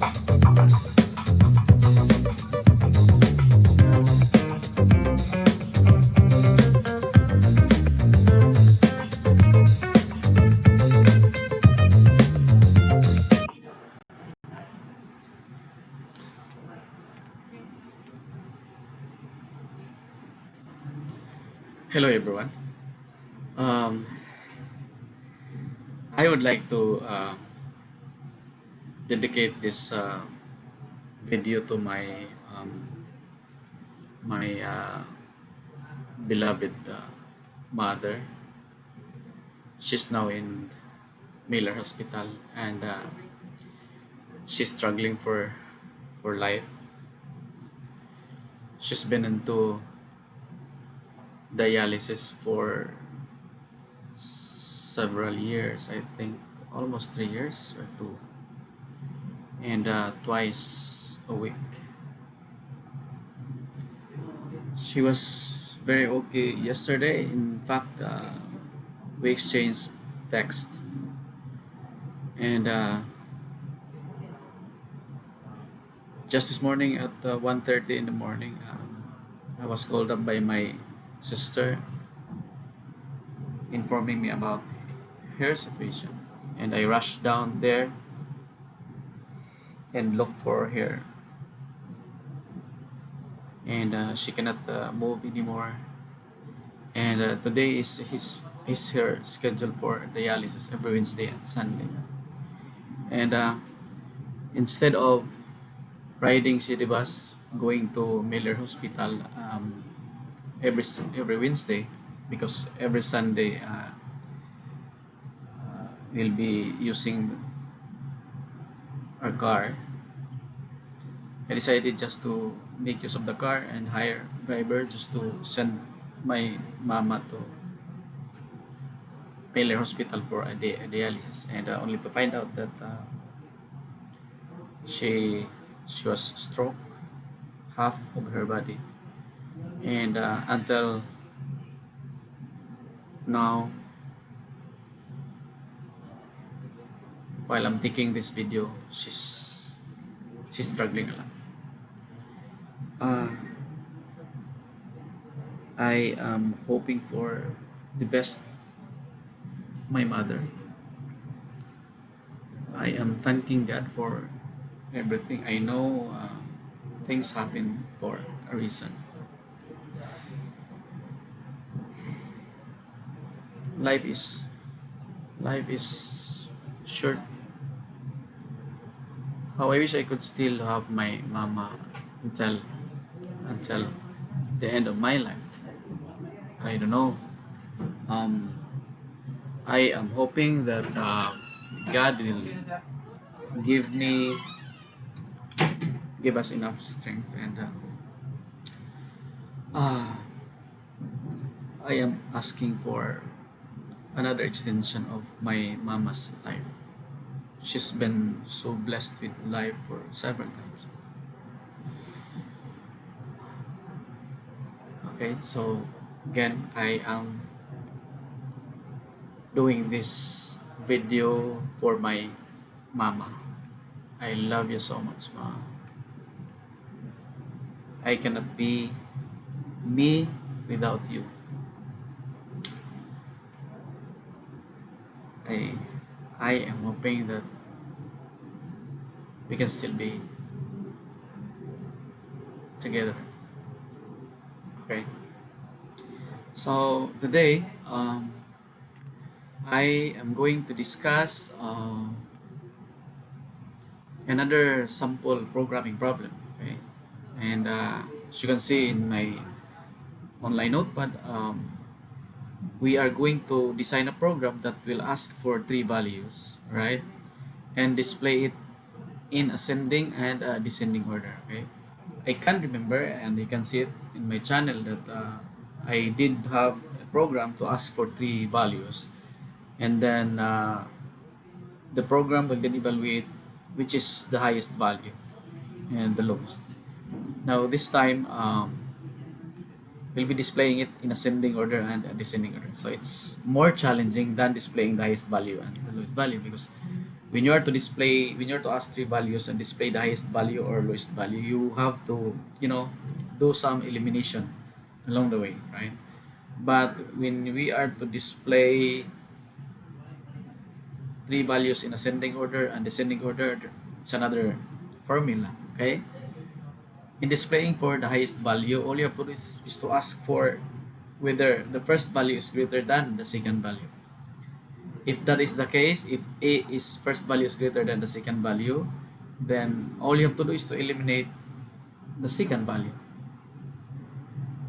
Hello everyone. Um, I would like to dedicate this video to my beloved mother. She's now in Miller Hospital and she's struggling for life. She's been into dialysis for several years, I think almost 3 years or two, and twice a week. She was very okay yesterday. In fact, we exchanged text, and just this morning at 1:30 in the morning, I was called up by my sister informing me about her situation, and I rushed down there and looked for her, and she cannot move anymore. And today is her schedule for dialysis every Wednesday and Sunday. And instead of riding city bus going to Miller Hospital every Wednesday, because every Sunday we'll be using our car, I decided just to make use of the car and hire a driver just to send my mama to Miller Hospital for a dialysis, and only to find out that she she was stroke half of her body, and until now, while I'm taking this video, she's struggling a lot. Uh, I am hoping for the best, my mother. I am thanking God for everything. I know things happen for a reason. Life is life is short. How I wish I could still have my mama until the end of my life. I don't know. Um, I am hoping that God will give me give us enough strength, and uh, I am asking for another extension of my mama's life. She's been so blessed with life for several times. Okay, so again, I am doing this video for my mama. I love you so much, ma. I cannot be me without you. I I am hoping that we can still be together. Okay. So today, I am going to discuss another sample programming problem. Okay, and as you can see in my online notepad, we are going to design a program that will ask for three values, right, and display it in ascending and descending order. Okay, I can remember, and you can see it in my channel, that I did have a program to ask for three values, and then the program will then evaluate which is the highest value and the lowest. Now this time, we'll be displaying it in ascending order and descending order. So it's more challenging than displaying the highest value and the lowest value, because when you are to display, when you're to ask three values and display the highest value or lowest value, you have to, do some elimination along the way, right? But when we are to display three values in ascending order and descending order, it's another formula. Okay, in displaying for the highest value, all you have to do is to ask for whether the first value is greater than the second value. If that is the case, if a is first value is greater than the second value, then all you have to do is to eliminate the second value,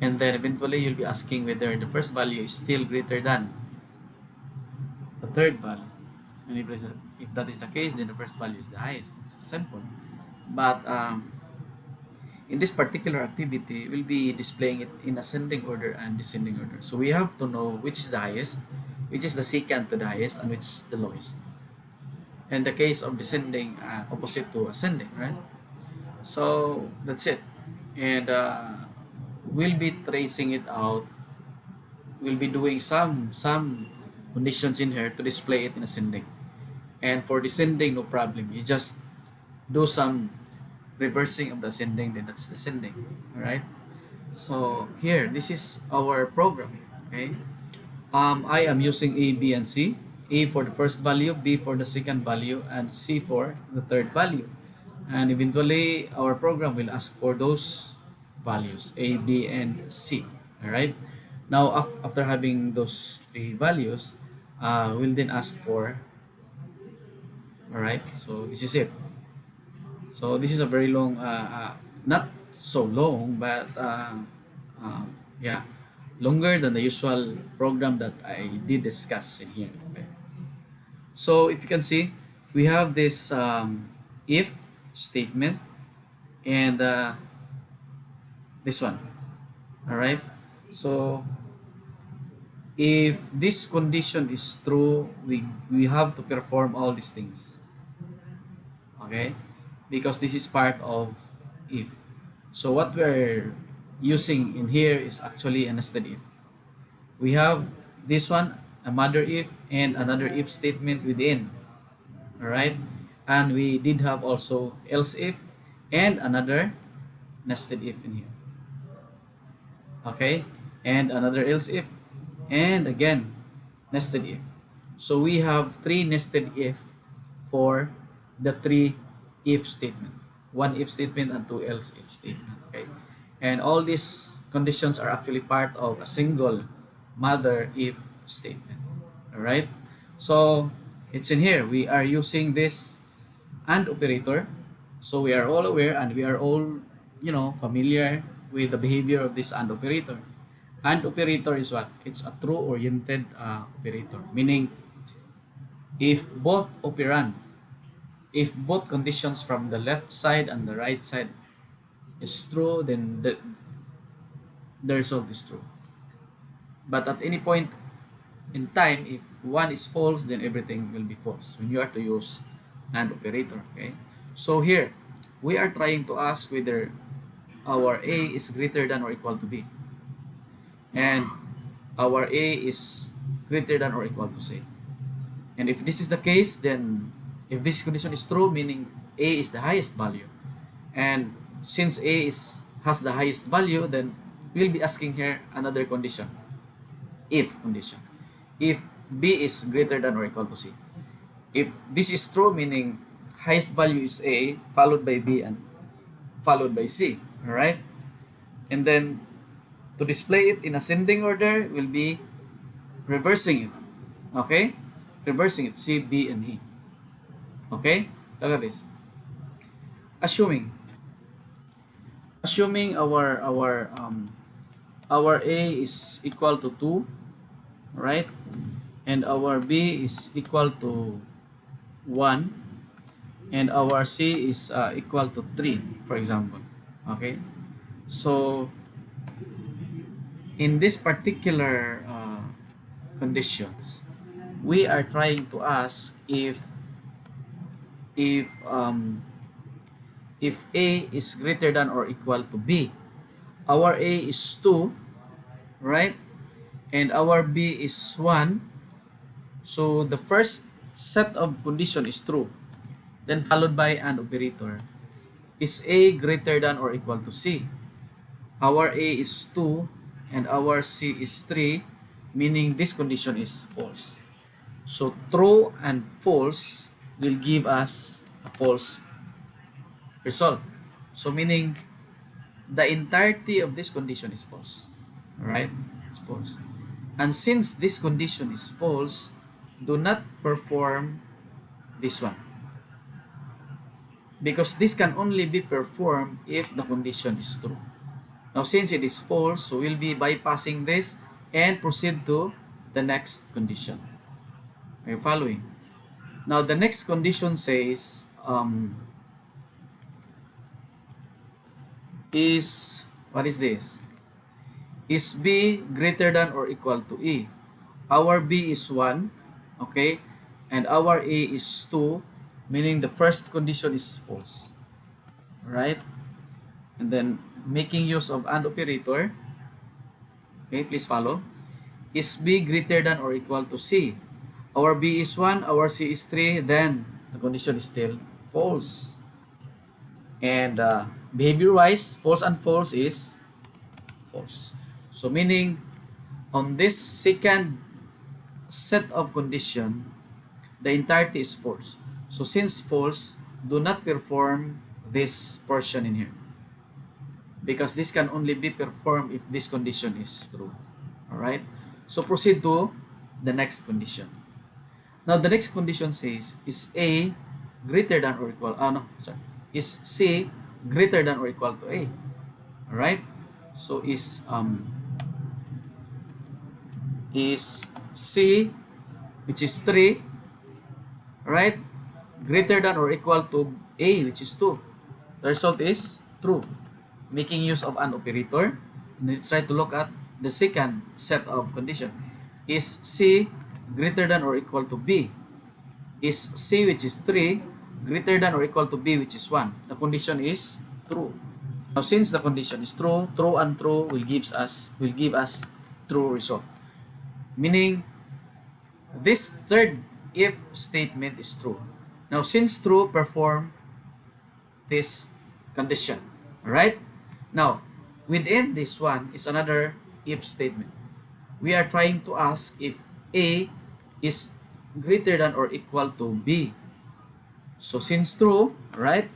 and then eventually you'll be asking whether the first value is still greater than the third value. And if that is the case, then the first value is the highest. Simple. But in this particular activity, we'll be displaying it in ascending order and descending order. So we have to know which is the highest, which is the second to the highest, and which is the lowest. In the case of descending, opposite to ascending, right? So that's it. And we'll be tracing it out. We'll be doing some conditions in here to display it in ascending. And for descending, no problem. You just do some reversing of the ascending, then that's descending. All right. So here, this is our program. Okay. I am using A, B, and C. A for the first value, B for the second value, and C for the third value. And eventually, our program will ask for those values, A, B, and C. All right. Now, after having those three values, we'll then ask for. All right. So this is it. So this is a very long, not so long, but yeah, longer than the usual program that I did discuss in here. Okay. So if you can see, we have this if statement and this one. All right. So if this condition is true, we have to perform all these things. Okay, because this is part of if. So what we're using in here is actually a nested if. We have this one, a mother if, and another if statement within. All right, and we did have also else if and another nested if in here. Okay, and another else if, and again nested if. So we have three nested if for the three if statement, one if statement and two else if statement. Okay, and all these conditions are actually part of a single mother if statement. All right, so it's in here. We are using this and operator, so we are all aware and we are all familiar with the behavior of this and operator. And operator is what? It's a true oriented operator, meaning if both operand, if both conditions from the left side and the right side is true, then the result is true. But at any point in time, if one is false, then everything will be false when you are to use AND operator. Okay, so here we are trying to ask whether our A is greater than or equal to B, and our A is greater than or equal to C. And if this is the case, then if this condition is true, meaning A is the highest value, and since A has the highest value, then we'll be asking here another condition, if condition. If B is greater than or equal to C. If this is true, meaning highest value is A, followed by B, and followed by C. Alright? And then to display it in ascending order, we'll be reversing it. Okay? Reversing it, C, B, and E. Okay? Look at this. Assuming our A is equal to 2, right? And our B is equal to 1, and our C is equal to 3, for example. Okay? So in this particular conditions, we are trying to ask if A is greater than or equal to B. Our A is 2, right? And our B is 1. So the first set of condition is true. then followed by an operator. Is A greater than or equal to C? Our A is 2 and our C is 3, meaning this condition is false. So true and false will give us a false result. So meaning the entirety of this condition is false. Alright? It's false. And since this condition is false, do not perform this one. Because this can only be performed if the condition is true. Now since it is false, so we'll be bypassing this and proceed to the next condition. Are you following? Now the next condition says what is this? Is B greater than or equal to E? Our B is 1, okay, and our A is 2, meaning the first condition is false. Right? And then making use of AND operator, okay, please follow. Is B greater than or equal to C? Our B is 1, our C is 3, then the condition is still false. And behavior-wise, false and false is false. So meaning, on this second set of condition, the entirety is false. So since false, do not perform this portion in here. Because this can only be performed if this condition is true. Alright? So proceed to the next condition. Now the next condition says, is A greater than or equal, is C greater than or equal to A? Alright? So is C, which is 3, right, greater than or equal to A, which is 2? The result is true. Making use of an operator, let's try to look at the second set of condition. Is C greater than or equal to B? Is C, which is 3, greater than or equal to B, which is 1? The condition is true. Now since the condition is true, true and true will give us true result. Meaning this third if statement is true. Now since true, perform this condition. Alright? Now within this one is another if statement. We are trying to ask if A is greater than or equal to B. So since true, right,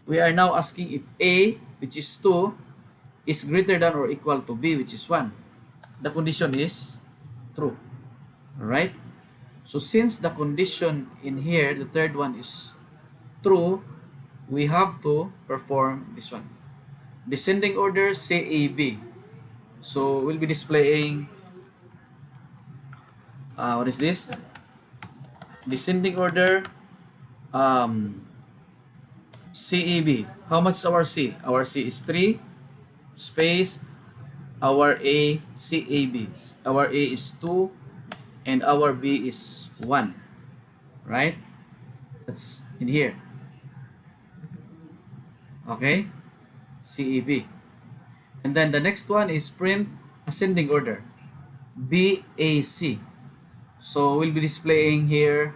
we are now asking if A, which is 2, is greater than or equal to B, which is 1. The condition is true. Alright? So since the condition in here, the third one is true, we have to perform this one. Descending order CAB. So we'll be displaying what is this? Descending order CAB. How much is our C? Our C is 3 space our A CAB. Our A is 2 and our B is 1. Right? That's in here. Okay? CAB. And then the next one is print ascending order. BAC. So we'll be displaying here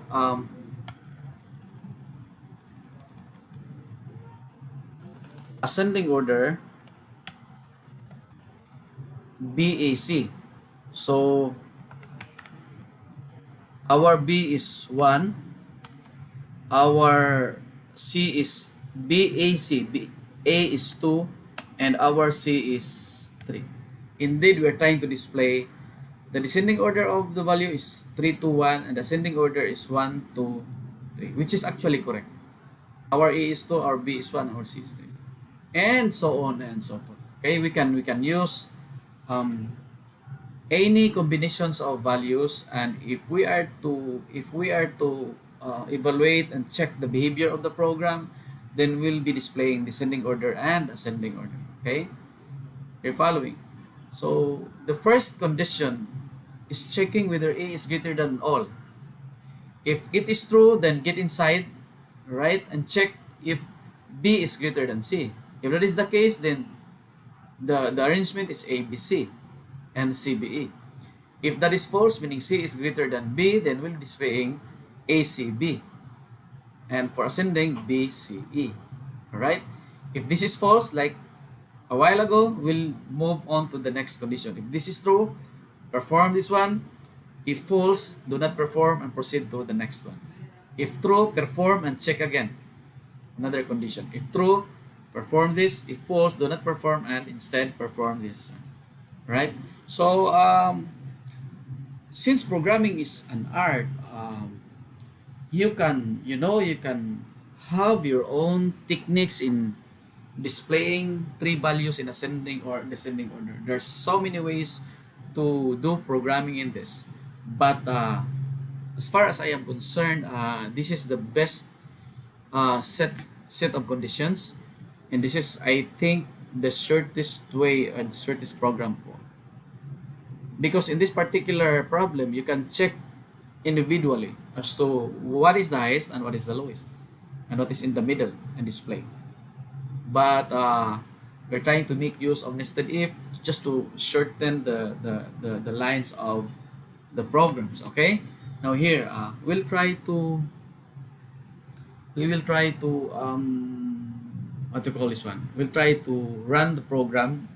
ascending order BAC. So our B is 1, our C is BAC, A is 2, and our C is 3. Indeed, we are trying to display the descending order of the value is 3 to 1 and the ascending order is 1 to 3, which is actually correct. Our A is 2, our B is 1, our C is 3, and so on and so forth. Okay, we can use any combinations of values, and if we are to evaluate and check the behavior of the program, then we'll be displaying descending order and ascending order. Okay, you're following? So the first condition is checking whether A is greater than all. If it is true, then get inside, right, and check if B is greater than C. If that is the case, then the arrangement is ABC and CBE. If that is false, meaning C is greater than B, then we'll be displaying ACB. and for ascending B, C, E. Alright? If this is false, like a while ago, we'll move on to the next condition. If this is true, perform this one. If false, do not perform and proceed to the next one. If true, perform and check again. Another condition. If true, perform this. If false, do not perform and instead perform this. Right? So, since programming is an art, you can, you can have your own techniques in displaying three values in ascending or descending order. There's so many ways to do programming in this, but as far as I am concerned, this is the best set of conditions, and this is, I think, the shortest way or the shortest program po. Because in this particular problem, you can check individually as to what is the highest and what is the lowest, and what is in the middle and display. But we're trying to make use of nested if just to shorten the lines of the programs. Okay, now here we will try to what to call this one, we'll try to run the program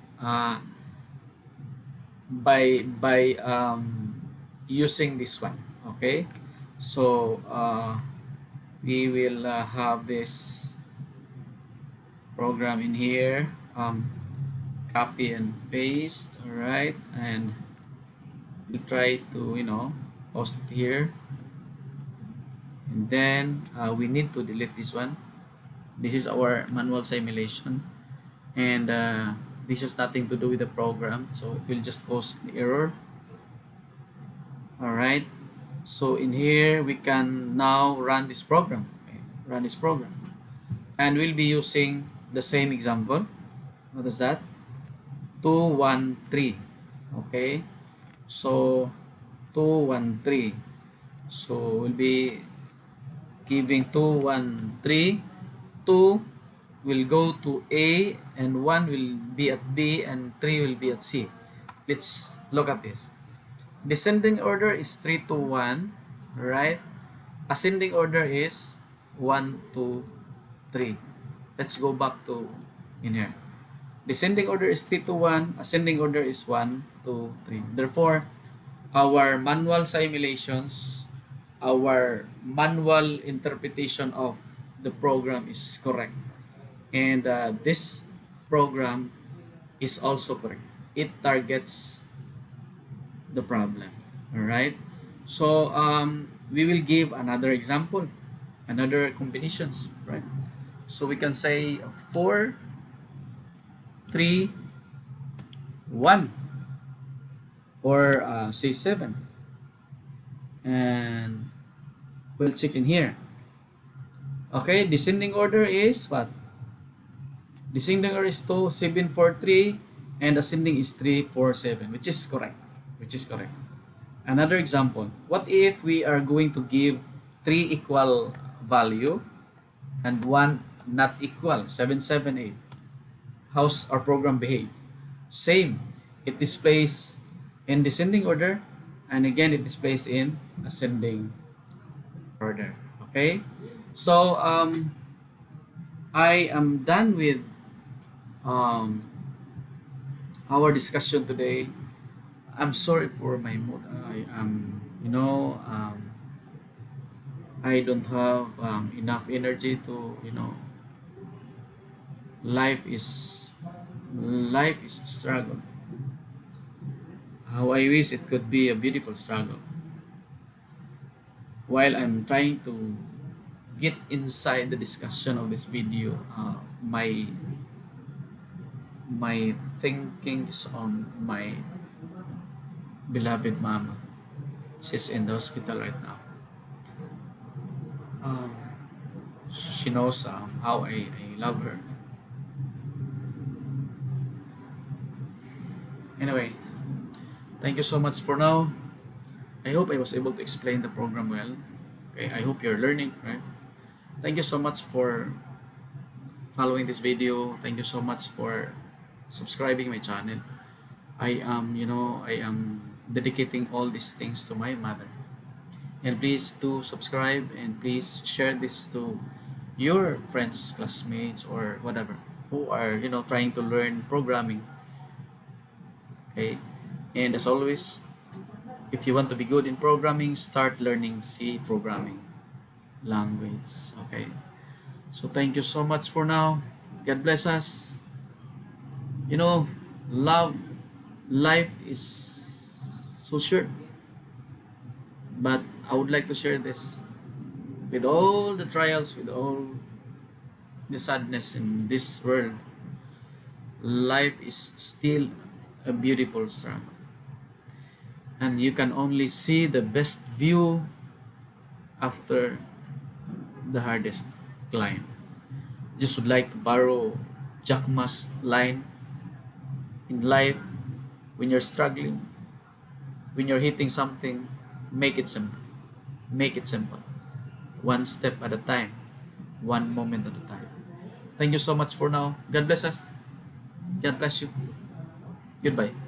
by using this one. Okay, so we will have this program in here, copy and paste. All right, and we'll try to post it here, and then we need to delete this one. This is our manual simulation, and this has nothing to do with the program, so it will just cause the error. All right, so in here we can now run this program. Okay, run this program, and we'll be using the same example. What is that? 213. Okay, so 213. So we'll be giving 213. 2 will go to A, and 1 will be at B, and 3 will be at C. Let's look at this. Descending order is 3 to 1, right? Ascending order is 1 to 3. Let's go back to in here. Descending order is 3 to 1, ascending order is 1 to 3. Therefore, our manual simulations, our manual interpretation of the program is correct, and this program is also correct. It targets the problem. All right, so we will give another example, another combinations, right? So we can say 4 3 1, or say 7, and we'll check in here. Okay, descending order is what? Descending order is 2 7 4 3, and ascending is 3 4 7, which is correct. Another example, what if we are going to give 3 equal value and 1 not equal, 7 7 8? How's our program behave? Same, it displays in descending order, and again it displays in ascending order. Okay, so I am done with our discussion today. I'm sorry for my mood. I am, I don't have enough energy to, life is a struggle. How I wish it could be a beautiful struggle. While I'm trying to get inside the discussion of this video, my thinking is on my beloved mama. She's in the hospital right now. She knows how I love her. Anyway, thank you so much for now. I hope I was able to explain the program well. Okay, I hope you're learning, right? Thank you so much for following this video. Thank you so much for subscribing my channel. I am dedicating all these things to my mother. And please do subscribe, and please share this to your friends, classmates, or whatever who are trying to learn programming. Okay, and as always, if you want to be good in programming, start learning C programming language. Okay, so thank you so much for now. God bless us. You know, love life is so short, but I would like to share this. With all the trials, with all the sadness in this world, life is still a beautiful struggle. And you can only see the best view after the hardest climb. Just would like to borrow Jack Ma's line: in life, when you're struggling, when you're hitting something, make it simple. Make it simple. One step at a time, one moment at a time. Thank you so much for now. God bless us. God bless you. Goodbye.